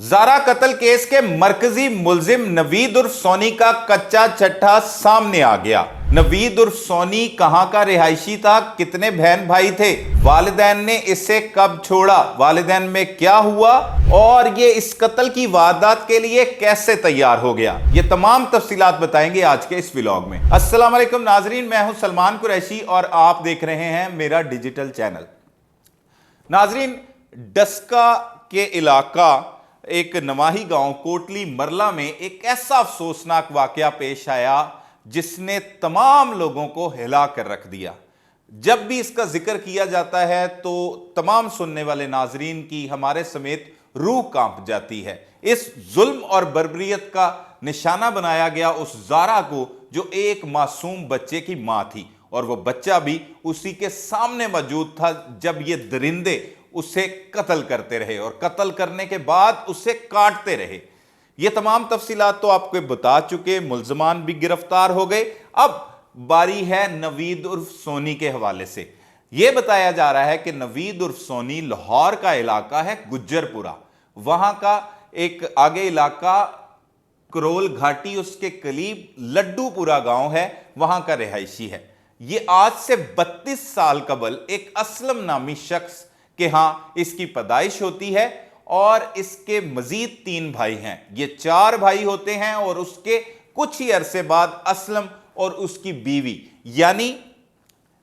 Zara कत्ल case के मरकजी मुलजिम नवीद उर्फ सोनी का कच्चा चट्टा सामने आ गया। नवीद उर्फ सोनी कहां का रिहायशी था, कितने बहन भाई थे, वालिदैन ने इसे कब छोड़ा, वालिदैन में क्या हुआ और ये इस कत्ल की वारदात के लिए कैसे तैयार हो गया, ये तमाम तफसीलात बताएंगे आज के इस व्लॉग में। अस्सलाम वालेकुम नाजरीन, मैं हूं सलमान कुरैशी और आप देख रहे हैं मेरा डिजिटल चैनल। नाजरीन, डस्का के इलाका एक नवाही गांव कोटली मरला में एक ऐसा अफसोसनाक वाकया पेश आया जिसने तमाम लोगों को हिला कर रख दिया। जब भी इसका जिक्र किया जाता है तो तमाम सुनने वाले नाजरीन की हमारे समेत रूह कांप जाती है। इस जुल्म और बर्बरियत का निशाना बनाया गया उस जारा को जो एक मासूम बच्चे की मां थी, और वो बच्चा भी उसी के सामने मौजूद था जब ये दरिंदे उसे कत्ल करते रहे और कत्ल करने के बाद उसे काटते रहे। ये तमाम तफसीलात तो आपको बता चुके, मुल्जमान भी गिरफ्तार हो गए। अब बारी है नवीद उर्फ सोनी के हवाले से। यह बताया जा रहा है कि नवीद उर्फ सोनी लाहौर का इलाका है गुज्जरपुरा, वहां का एक आगे इलाका करोल घाटी, उसके करीब लड्डूपुरा गांव है, वहां का रिहायशी है। यह आज से 32 साल कबल एक असलम नामी शख्स कि हां इसकी पैदाइश होती है और इसके मजीद 3 भाई हैं। ये 4 भाई होते हैं और उसके कुछ ही अरसे बाद असलम और उसकी बीवी यानी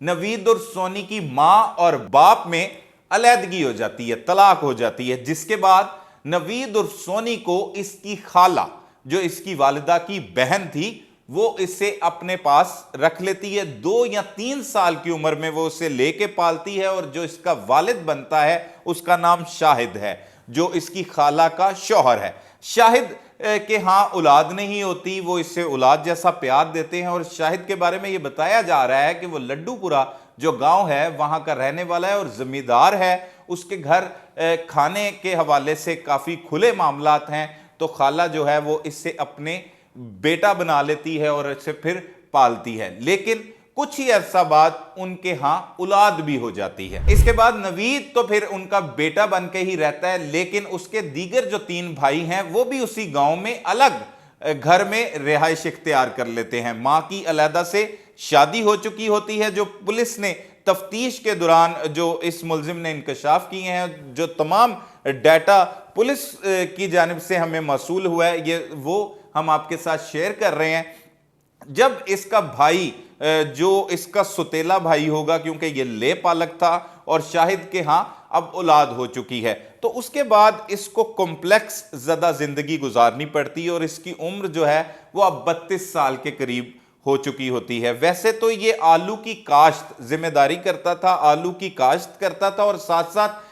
नवीद उर्फ सोनी की मां और बाप में अलहदगी हो जाती है, तलाक हो जाती है, जिसके बाद नवीद उर्फ सोनी को इसकी खाला जो इसकी वालिदा की बहन थी वो इसे अपने पास रख लेती है। 2 या 3 साल की उम्र में वो उसे लेके पालती है और जो इसका वालिद बनता है उसका नाम शाहिद है, जो इसकी खाला का शौहर है। शाहिद के हां औलाद नहीं होती, वो इससे औलाद जैसा प्यार देते हैं और शाहिद के बारे में ये बताया जा रहा है कि वो लड्डूपुरा जो गांव है वहां का रहने वाला है और जमींदार है। उसके घर खाने के हवाले से काफी खुले मामलात हैं, तो खाला जो है वो इससे अपने बेटा बना लेती है और इसे फिर पालती है। लेकिन कुछ ही अरसा बाद उनके यहां औलाद भी हो जाती है। इसके बाद नवीद तो फिर उनका बेटा बन के ही रहता है, लेकिन उसके दीगर जो 3 भाई हैं वो भी उसी गांव में अलग घर में रिहाइश इख्तियार कर लेते हैं। मां की अलहदा से शादी हो चुकी होती है। जो पुलिस ने तफ्तीश के दौरान जो इस मुलजिम ने इंकशाफ किए हैं, जो तमाम डाटा पुलिस की जानिब से हमें मौसूल हुआ है, ये वो हम आपके साथ शेयर कर रहे हैं। जब इसका भाई जो इसका सुतेला भाई होगा, क्योंकि ये ले पालक था और शाहिद के हां अब औलाद हो चुकी है, तो उसके बाद इसको कॉम्प्लेक्स ज़्यादा जिंदगी गुजारनी पड़ती है और इसकी उम्र जो है वो अब 32 साल के करीब हो चुकी होती है। वैसे तो ये आलू की काश्त जिम्मेदारी करता था, आलू की काश्त करता था और साथ साथ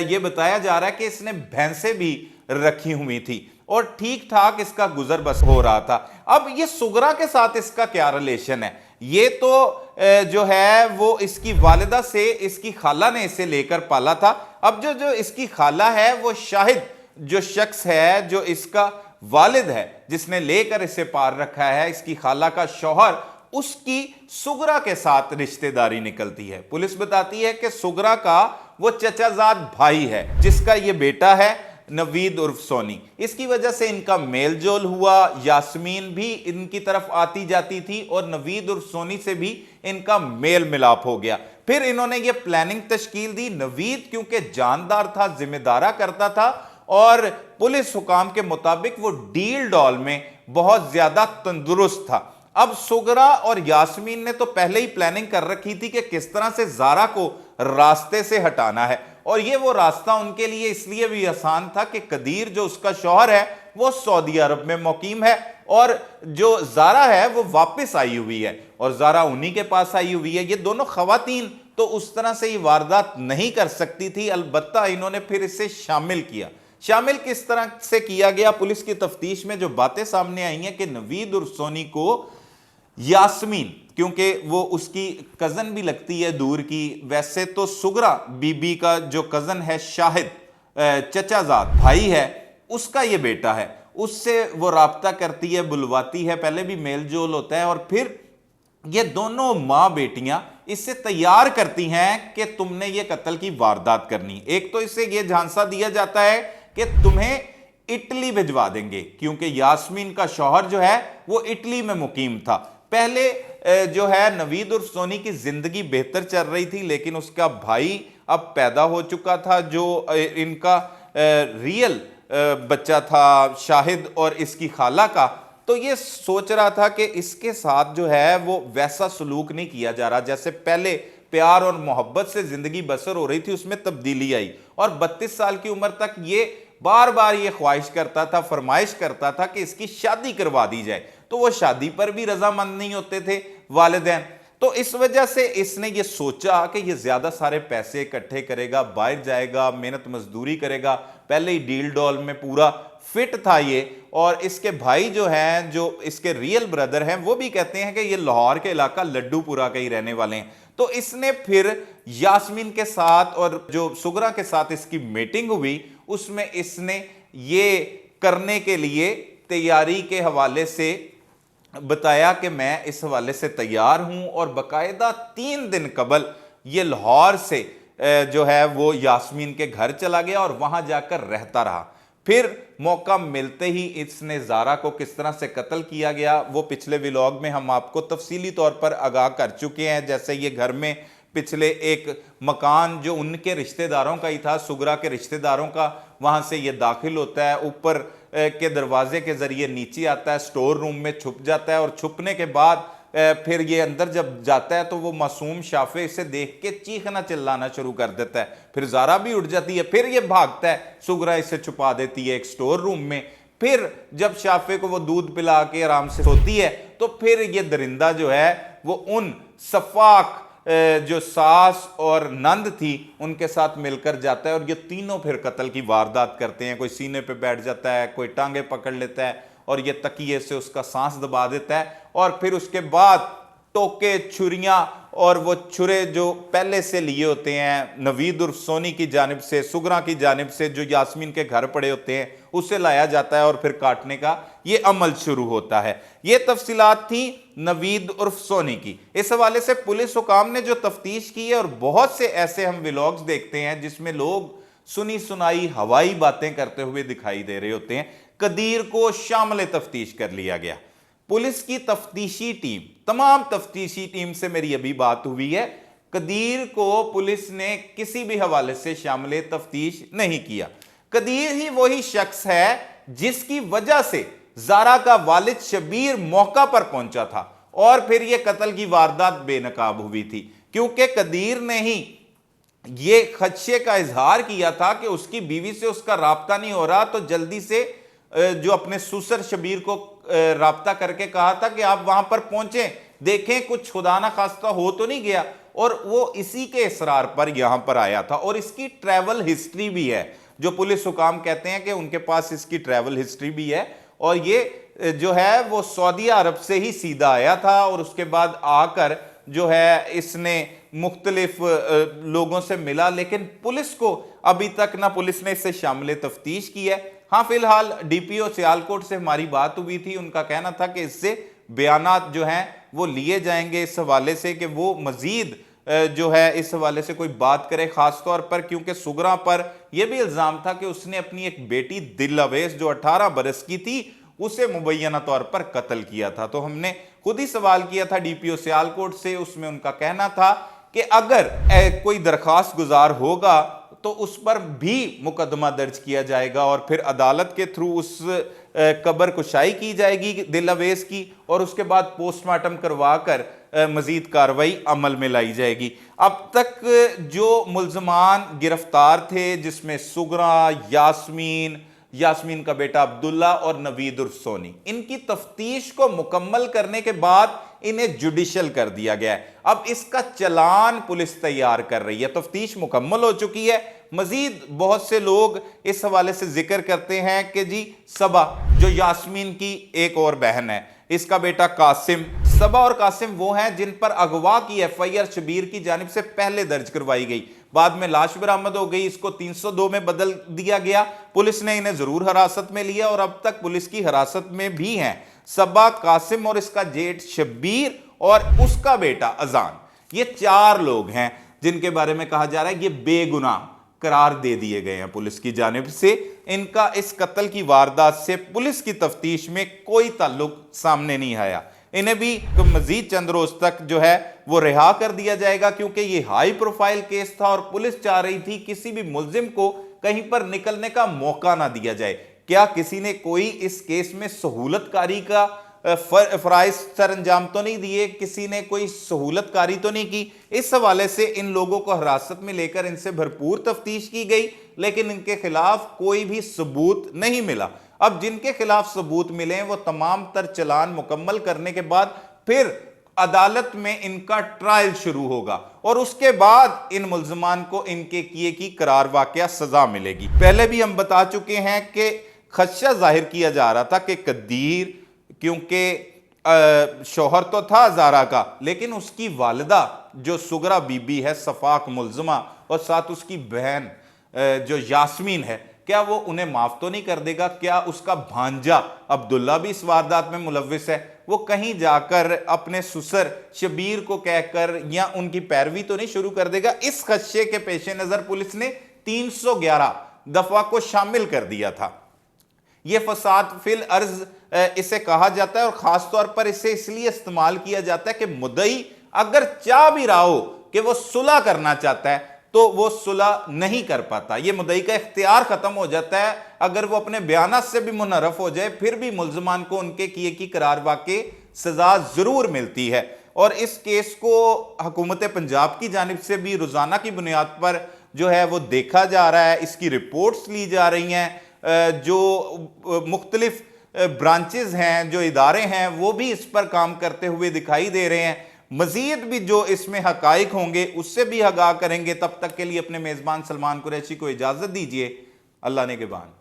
ये बताया जा रहा है कि इसने भैंसें भी रखी हुई थी और ठीक ठाक इसका गुजर बस हो रहा था। अब ये सुगरा के साथ इसका क्या रिलेशन है? ये तो जो है वो इसकी वालिदा से इसकी खाला ने इसे लेकर पाला था। अब जो इसकी खाला है वो शाहिद जो शख्स है, जो इसका वालिद है, जिसने लेकर इसे पार रखा है, इसकी खाला का शौहर, उसकी सुगरा के साथ रिश्तेदारी निकलती है। पुलिस बताती है कि सुगरा का वो चचाजाद भाई है जिसका ये बेटा है नवीद उर्फ सोनी। इसकी वजह से इनका मेलजोल हुआ, यास्मीन भी इनकी तरफ आती जाती थी और नवीद उर्फ सोनी से भी इनका मेल मिलाप हो गया। फिर इन्होंने ये प्लानिंग तश्कील दी। नवीद क्योंकि जानदार था, जिम्मेदारा करता था और पुलिस हुकाम के मुताबिक वो डील डॉल में बहुत ज्यादा तंदुरुस्त था। अब सुगरा और यास्मीन ने तो पहले ही प्लानिंग कर रखी थी कि किस तरह से जारा को रास्ते से हटाना है, और ये वो रास्ता उनके लिए इसलिए भी आसान था कि कदीर जो उसका शौहर है वो सऊदी अरब में मुकीम है और जो जारा है वो वापस आई हुई है और जारा उन्हीं के पास आई हुई है। ये दोनों खवातीन तो उस तरह से ये वारदात नहीं कर सकती थी, अलबत्ता इन्होंने फिर इसे शामिल किया। शामिल किस तरह से किया गया? पुलिस की तफ्तीश में जो बातें सामने आई हैं कि नवीद उर्फ सोनी को यास्मीन, क्योंकि वो उसकी कज़न भी लगती है दूर की, वैसे तो सुगरा बीबी का जो कज़न है शाहिद चचाजाद भाई है, उसका ये बेटा है, उससे वो राब्ता करती है, बुलवाती है, पहले भी मेल जोल होता है और फिर ये दोनों माँ बेटियां इससे तैयार करती हैं कि तुमने ये कत्ल की वारदात करनी। एक तो इससे ये झांसा दिया जाता है कि तुम्हें इटली भिजवा देंगे, क्योंकि यास्मीन का शौहर जो है वो इटली में मुकीम था। पहले जो है नवीद उर्फ सोनी की जिंदगी बेहतर चल रही थी, लेकिन उसका भाई अब पैदा हो चुका था जो इनका रियल बच्चा था शाहिद और इसकी खाला का। तो ये सोच रहा था कि इसके साथ जो है वो वैसा सलूक नहीं किया जा रहा जैसे पहले प्यार और मोहब्बत से जिंदगी बसर हो रही थी, उसमें तब्दीली आई। और 32 साल की उम्र तक ये बार बार ये ख्वाहिश करता था, फरमाइश करता था कि इसकी शादी करवा दी जाए, तो वो शादी पर भी रजामंद नहीं होते थे वालिदैन। तो इस वजह से इसने ये सोचा कि ये ज्यादा सारे पैसे इकट्ठे करेगा, बाहर जाएगा, मेहनत मजदूरी करेगा, पहले ही डील डॉल में पूरा फिट था ये। और इसके भाई जो हैं, जो इसके रियल ब्रदर हैं, वो भी कहते हैं कि ये लाहौर के इलाका लड्डूपुरा के ही रहने वाले हैं। तो इसने फिर यास्मीन के साथ और जो सुगरा के साथ इसकी मीटिंग हुई, उसमें इसने ये करने के लिए तैयारी के हवाले से बताया कि मैं इस हवाले से तैयार हूं। और बाकायदा 3 दिन कबल ये लाहौर से जो है वो यास्मीन के घर चला गया और वहां जाकर रहता रहा। फिर मौका मिलते ही इसने ज़ारा को किस तरह से कत्ल किया गया वो पिछले व्लॉग में हम आपको तफसीली तौर पर आगाह कर चुके हैं। जैसे ये घर में पिछले एक मकान जो उनके रिश्तेदारों का ही था, सुगरा के रिश्तेदारों का, वहां से ये दाखिल होता है, ऊपर के दरवाजे के जरिए नीचे आता है, स्टोर रूम में छुप जाता है। और छुपने के बाद फिर ये अंदर जब जाता है तो वो मासूम शाफे इसे देख के चीखना चिल्लाना शुरू कर देता है। फिर ज़ारा भी उठ जाती है, फिर ये भागता है, सुगरा इसे छुपा देती है एक स्टोर रूम में। फिर जब शाफे को वो दूध पिला के आराम से सोती है तो फिर ये दरिंदा जो है वो उन सफाक जो सास और नंद थी उनके साथ मिलकर जाता है और ये तीनों फिर कत्ल की वारदात करते हैं। कोई सीने पे बैठ जाता है, कोई टांगे पकड़ लेता है और ये तकिए से उसका सांस दबा देता है। और फिर उसके बाद टोके, छुरियां और वो छुरे जो पहले से लिए होते हैं नवीद उर्फ सोनी की जानिब से, सुगरा की जानिब से, जो यास्मीन के घर पड़े होते हैं, उसे लाया जाता है और फिर काटने का ये अमल शुरू होता है। ये तफसीलात थी नवीद उर्फ सोनी की। इस हवाले से पुलिस हुकाम ने जो तफ्तीश की है, और बहुत से ऐसे हम व्लॉग्स देखते हैं जिसमें लोग सुनी सुनाई हवाई बातें करते हुए दिखाई दे रहे होते हैं। कदीर को शामिल तफ्तीश कर लिया गया। पुलिस की तफ्तीशी टीम, तमाम तफ्तीशी टीम से मेरी अभी बात हुई है, कदीर को पुलिस ने किसी भी हवाले से शामिल तफ्तीश नहीं किया। कदीर ही वही शख्स है जिसकी वजह से ज़ारा का वालिद शबीर मौका पर पहुंचा था और फिर यह कत्ल की वारदात बेनकाब हुई थी, क्योंकि कदीर ने ही ये खदशे का इजहार किया था कि उसकी बीवी से उसका राब्ता नहीं हो रहा, तो जल्दी से जो अपने सुसर शबीर को राब्ता करके कहा था कि आप वहां पर पहुंचे, देखें कुछ खुदा ना खास्ता हो तो नहीं गया। और वो इसी के इसरार पर यहां पर आया था। और इसकी ट्रैवल हिस्ट्री भी है, जो पुलिस हुकाम कहते हैं कि उनके पास इसकी ट्रैवल हिस्ट्री भी है। और ये जो है वो सऊदी अरब से ही सीधा आया था और उसके बाद आकर जो है इसने मुख्तलिफ लोगों से मिला, लेकिन पुलिस को अभी तक ना पुलिस ने इससे शामिल तफ्तीश की है। हाँ, फिलहाल डीपीओ सियालकोट से हमारी बात हुई थी, उनका कहना था कि इससे बयानात जो हैं वो लिए जाएंगे इस हवाले से कि वो मजीद जो है इस हवाले से कोई बात करे, खास तौर पर क्योंकि सुगरा पर यह भी इल्जाम था कि उसने अपनी एक बेटी दिलअवेज जो 18 बरस की थी उसे मुबैना तौर पर कत्ल किया था। तो हमने खुद ही सवाल किया था डीपीओ सियालकोट से, उसमें उनका कहना था कि अगर कोई दरखास्त गुजार होगा तो उस पर भी मुकदमा दर्ज किया जाएगा और फिर अदालत के थ्रू उस कब्र कुशाई की जाएगी दिलअवेज की, और उसके बाद पोस्टमार्टम करवा कर मजीद कार्रवाई अमल में लाई जाएगी। अब तक जो मुल्जमान गिरफ्तार थे, जिसमें सुगरा, यास्मीन का बेटा अब्दुल्ला और नवीद उर्फ सोनी, इनकी तफ्तीश को मुकम्मल करने के बाद इन्हें जुडिशल कर दिया गया है। अब इसका चालान पुलिस तैयार कर रही है। तफ्तीश मुकम्मल हो चुकी है। मजीद बहुत से लोग इस हवाले से जिक्र करते हैं कि जी सबा, जो यास्मीन की एक और बहन है, इसका बेटा कासिम, सबा और कासिम वो हैं जिन पर अगवा की एफआईआर शबीर की जानिब से पहले दर्ज करवाई गई, बाद में लाश बरामद हो गई, इसको 302 में बदल दिया गया। पुलिस ने इन्हें जरूर हिरासत में लिया और अब तक पुलिस की हिरासत में भी हैं सबा, कासिम और इसका जेठ शब्बीर और उसका बेटा अजान। ये 4 लोग हैं जिनके बारे में कहा जा रहा है ये बेगुनाह करार दे दिए गए हैं पुलिस की जानिब से। इनका इस कत्ल की वारदात से पुलिस की तफ्तीश में कोई ताल्लुक सामने नहीं आया। इन्हें भी मजीद चंद रोज तक जो है वो रिहा कर दिया जाएगा, क्योंकि ये हाई प्रोफाइल केस था और पुलिस चाह रही थी किसी भी मुल्जिम को कहीं पर निकलने का मौका ना दिया जाए। क्या किसी ने कोई इस केस में सहूलतकारी का फराइज सर अंजाम तो नहीं दिए, किसी ने कोई सहूलतकारी तो नहीं की? इस हवाले से इन लोगों को हिरासत में लेकर इनसे भरपूर तफ्तीश की गई, लेकिन इनके खिलाफ कोई भी सबूत नहीं मिला। अब जिनके खिलाफ सबूत मिले हैं वो तमाम तर चालान मुकम्मल करने के बाद फिर अदालत में इनका ट्रायल शुरू होगा और उसके बाद इन मुल्जमान को इनके किए की करार वाकया सजा मिलेगी। पहले भी हम बता चुके हैं कि खदशा जाहिर किया जा रहा था कि कदीर, क्योंकि शौहर तो था ज़ारा का, लेकिन उसकी वालिदा जो सुगरा बीबी है, सफाक मुल्जमा, और साथ उसकी बहन जो यास्मीन है, क्या वो उन्हें माफ तो नहीं कर देगा? क्या उसका भांजा अब्दुल्ला भी इस वारदात में मुलव्विस है? वो कहीं जाकर अपने ससुर शबीर को कहकर या उनकी पैरवी तो नहीं शुरू कर देगा? इस खदशे के पेश नजर पुलिस ने 311 दफा को शामिल कर दिया था। यह फसाद फिल अर्ज इसे कहा जाता है और खास तौर पर इसे इसलिए इस्तेमाल किया जाता है कि मुद्दई अगर चाह भी रहा हो कि वो सुलह करना चाहता है तो वो सुलह नहीं कर पाता। ये मुद्दई का इख्तियार खत्म हो जाता है। अगर वो अपने बयानात से भी मुनहरफ हो जाए फिर भी मुल्जमान को उनके किए की करार वाकई सजा जरूर मिलती है। और इस केस को हुकूमत पंजाब की जानिब से भी रोजाना की बुनियाद पर जो है वो देखा जा रहा है, इसकी रिपोर्ट्स ली जा रही हैं। जो मुख्तलिफ ब्रांचेस हैं, जो इदारे हैं, वो भी इस पर काम करते हुए दिखाई दे रहे हैं। मजीद भी जो इसमें हकाइक होंगे उससे भी आगाह करेंगे। तब तक के लिए अपने मेज़बान सलमान कुरैशी को इजाज़त दीजिए। अल्लाह ने के बान।